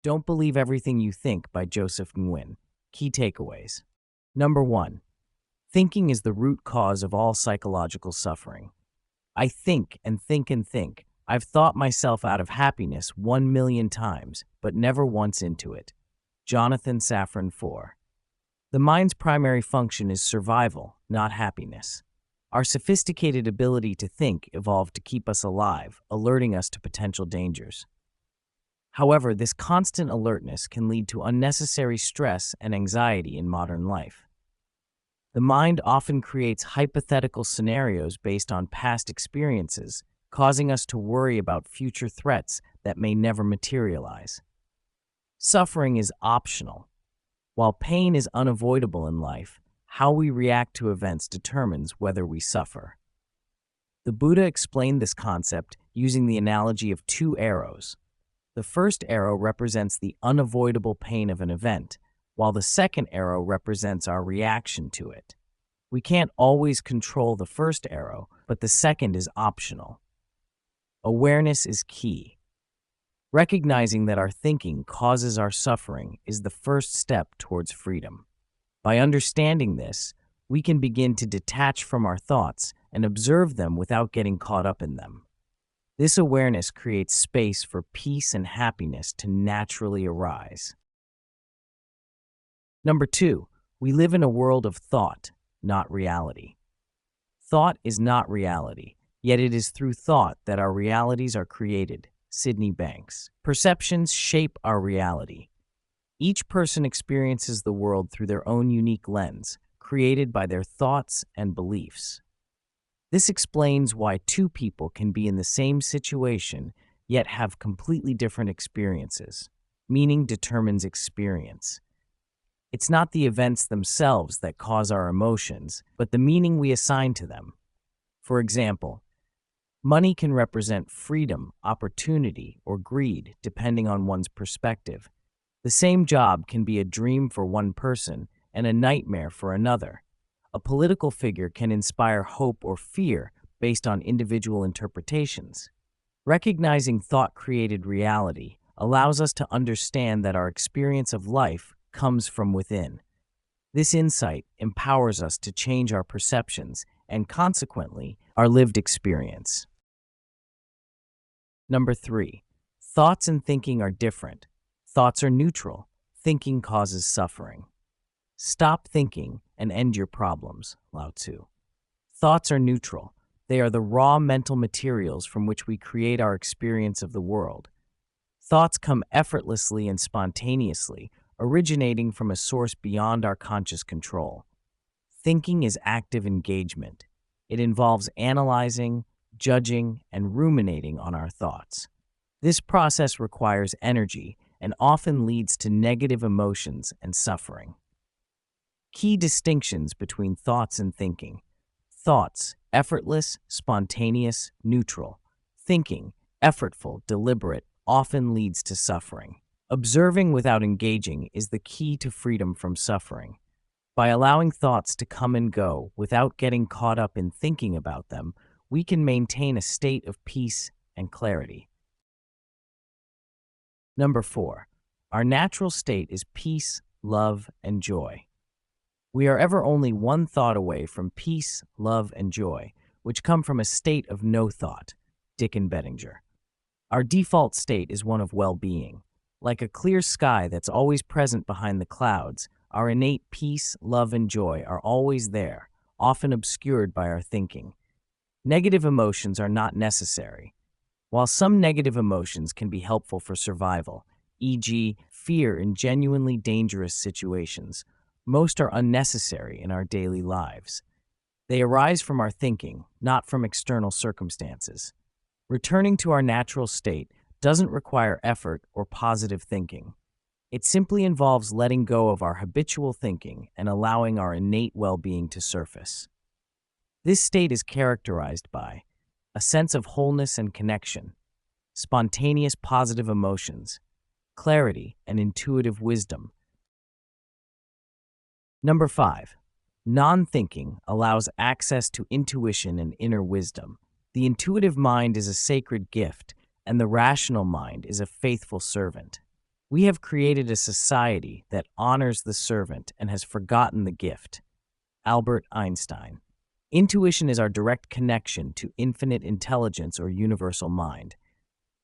Don't Believe Everything You Think by Joseph Nguyen. Key takeaways. Number 1. Thinking is the root cause of all psychological suffering. I think and think and think. I've thought myself out of happiness 1,000,000 times, but never once into it. Jonathan Safran IV. The mind's primary function is survival, not happiness. Our sophisticated ability to think evolved to keep us alive, alerting us to potential dangers. However, this constant alertness can lead to unnecessary stress and anxiety in modern life. The mind often creates hypothetical scenarios based on past experiences, causing us to worry about future threats that may never materialize. Suffering is optional. While pain is unavoidable in life, how we react to events determines whether we suffer. The Buddha explained this concept using the analogy of two arrows. The first arrow represents the unavoidable pain of an event, while the second arrow represents our reaction to it. We can't always control the first arrow, but the second is optional. Awareness is key. Recognizing that our thinking causes our suffering is the first step towards freedom. By understanding this, we can begin to detach from our thoughts and observe them without getting caught up in them. This awareness creates space for peace and happiness to naturally arise. Number 2, we live in a world of thought, not reality. Thought is not reality, yet it is through thought that our realities are created. Sydney Banks. Perceptions shape our reality. Each person experiences the world through their own unique lens, created by their thoughts and beliefs. This explains why two people can be in the same situation yet have completely different experiences. Meaning determines experience. It's not the events themselves that cause our emotions, but the meaning we assign to them. For example, money can represent freedom, opportunity, or greed, depending on one's perspective. The same job can be a dream for one person and a nightmare for another. A political figure can inspire hope or fear based on individual interpretations. Recognizing thought-created reality allows us to understand that our experience of life comes from within. This insight empowers us to change our perceptions and, consequently, our lived experience. Number 3, thoughts and thinking are different. Thoughts are neutral. Thinking causes suffering. Stop thinking and end your problems, Lao Tzu. Thoughts are neutral. They are the raw mental materials from which we create our experience of the world. Thoughts come effortlessly and spontaneously, originating from a source beyond our conscious control. Thinking is active engagement. It involves analyzing, judging, and ruminating on our thoughts. This process requires energy and often leads to negative emotions and suffering. Key distinctions between thoughts and thinking. Thoughts, effortless, spontaneous, neutral. Thinking, effortful, deliberate, often leads to suffering. Observing without engaging is the key to freedom from suffering. By allowing thoughts to come and go without getting caught up in thinking about them, we can maintain a state of peace and clarity. Number 4, our natural state is peace, love, and joy. We are ever only one thought away from peace, love, and joy, which come from a state of no thought. Dick and Bettinger. Our default state is one of well-being. Like a clear sky that's always present behind the clouds, our innate peace, love, and joy are always there, often obscured by our thinking. Negative emotions are not necessary. While some negative emotions can be helpful for survival, e.g., fear in genuinely dangerous situations, most are unnecessary in our daily lives. They arise from our thinking, not from external circumstances. Returning to our natural state doesn't require effort or positive thinking. It simply involves letting go of our habitual thinking and allowing our innate well-being to surface. This state is characterized by a sense of wholeness and connection, spontaneous positive emotions, clarity and intuitive wisdom. Number 5, non-thinking allows access to intuition and inner wisdom. The intuitive mind is a sacred gift, and the rational mind is a faithful servant. We have created a society that honors the servant and has forgotten the gift. Albert Einstein. Intuition is our direct connection to infinite intelligence or universal mind.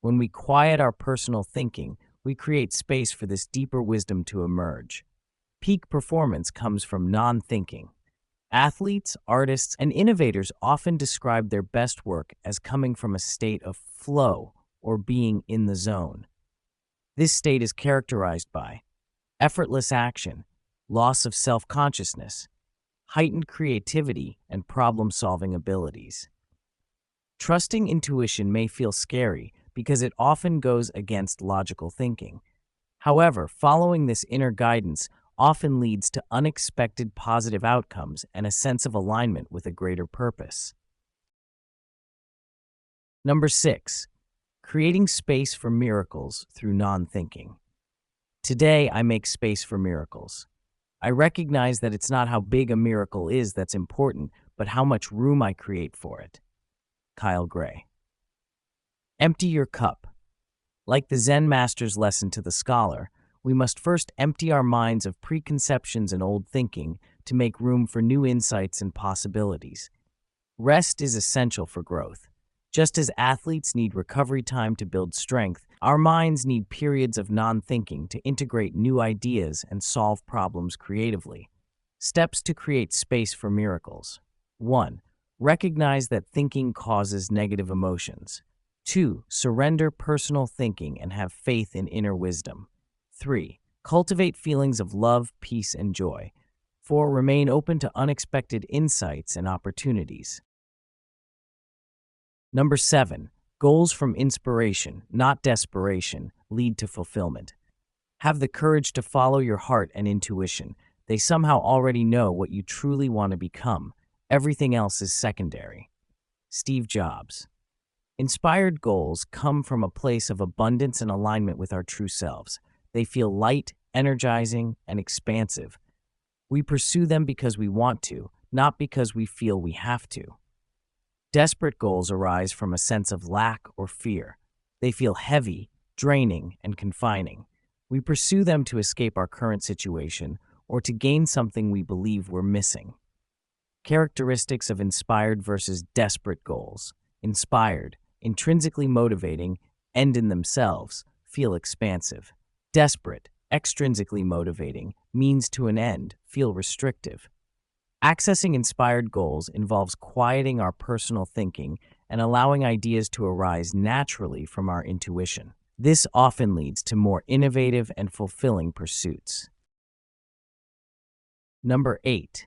When we quiet our personal thinking, we create space for this deeper wisdom to emerge. Peak performance comes from non-thinking. Athletes, artists, and innovators often describe their best work as coming from a state of flow or being in the zone. This state is characterized by effortless action, loss of self-consciousness, heightened creativity, and problem-solving abilities. Trusting intuition may feel scary because it often goes against logical thinking. However, following this inner guidance often leads to unexpected positive outcomes and a sense of alignment with a greater purpose. Number 6. Creating space for miracles through non-thinking. Today, I make space for miracles. I recognize that it's not how big a miracle is that's important, but how much room I create for it. Kyle Gray. Empty your cup. Like the Zen master's lesson to the scholar, we must first empty our minds of preconceptions and old thinking to make room for new insights and possibilities. Rest is essential for growth. Just as athletes need recovery time to build strength, our minds need periods of non-thinking to integrate new ideas and solve problems creatively. Steps to create space for miracles. 1. Recognize that thinking causes negative emotions. 2. Surrender personal thinking and have faith in inner wisdom. 3. Cultivate feelings of love, peace, and joy. 4. Remain open to unexpected insights and opportunities. Number 7. Goals from inspiration, not desperation, lead to fulfillment. Have the courage to follow your heart and intuition. They somehow already know what you truly want to become. Everything else is secondary. Steve Jobs. Inspired goals come from a place of abundance and alignment with our true selves. They feel light, energizing, and expansive. We pursue them because we want to, not because we feel we have to. Desperate goals arise from a sense of lack or fear. They feel heavy, draining, and confining. We pursue them to escape our current situation or to gain something we believe we're missing. Characteristics of inspired versus desperate goals. Inspired, intrinsically motivating, end in themselves, feel expansive. Desperate, extrinsically motivating, means to an end, feel restrictive. Accessing inspired goals involves quieting our personal thinking and allowing ideas to arise naturally from our intuition. This often leads to more innovative and fulfilling pursuits. Number 8.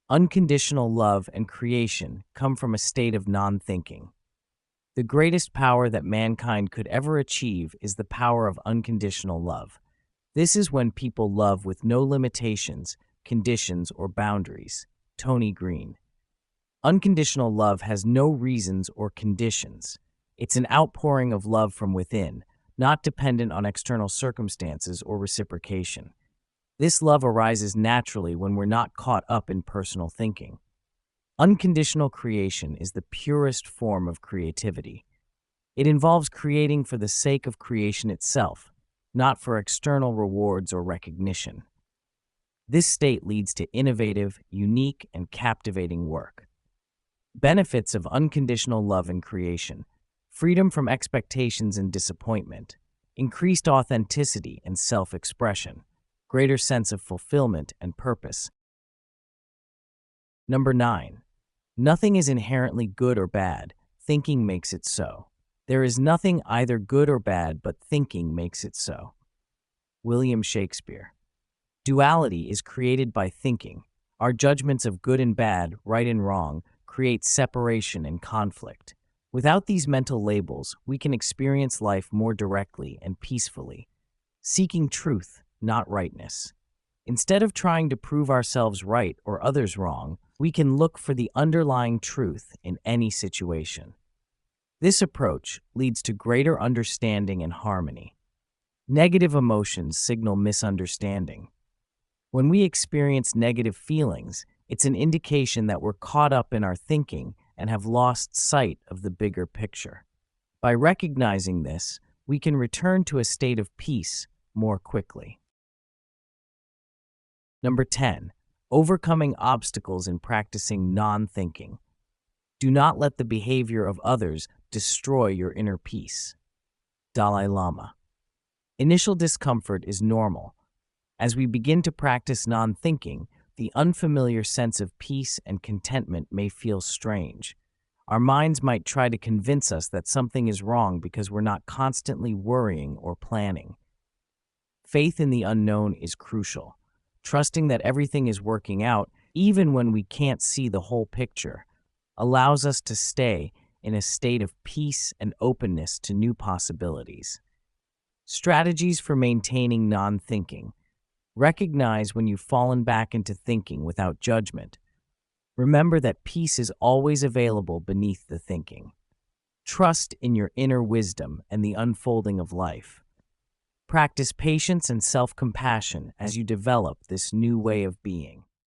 Unconditional love and creation come from a state of non-thinking. The greatest power that mankind could ever achieve is the power of unconditional love. This is when people love with no limitations, conditions, or boundaries. Tony Green. Unconditional love has no reasons or conditions. It's an outpouring of love from within, not dependent on external circumstances or reciprocation. This love arises naturally when we're not caught up in personal thinking. Unconditional creation is the purest form of creativity. It involves creating for the sake of creation itself, not for external rewards or recognition. This state leads to innovative, unique, and captivating work. Benefits of unconditional love and creation: freedom from expectations and disappointment, increased authenticity and self-expression, greater sense of fulfillment and purpose. Number 9. Nothing is inherently good or bad. Thinking makes it so. There is nothing either good or bad, but thinking makes it so. William Shakespeare. Duality is created by thinking. Our judgments of good and bad, right and wrong, create separation and conflict. Without these mental labels, we can experience life more directly and peacefully, seeking truth, not rightness. Instead of trying to prove ourselves right or others wrong, we can look for the underlying truth in any situation. This approach leads to greater understanding and harmony. Negative emotions signal misunderstanding. When we experience negative feelings, it's an indication that we're caught up in our thinking and have lost sight of the bigger picture. By recognizing this, we can return to a state of peace, more quickly. Number 10, overcoming obstacles in practicing non-thinking. Do not let the behavior of others destroy your inner peace. Dalai Lama. Initial discomfort is normal. As we begin to practice non-thinking, the unfamiliar sense of peace and contentment may feel strange. Our minds might try to convince us that something is wrong because we're not constantly worrying or planning. Faith in the unknown is crucial. Trusting that everything is working out, even when we can't see the whole picture, allows us to stay in a state of peace and openness to new possibilities. Strategies for maintaining non-thinking. Recognize when you've fallen back into thinking without judgment. Remember that peace is always available beneath the thinking. Trust in your inner wisdom and the unfolding of life. Practice patience and self-compassion as you develop this new way of being.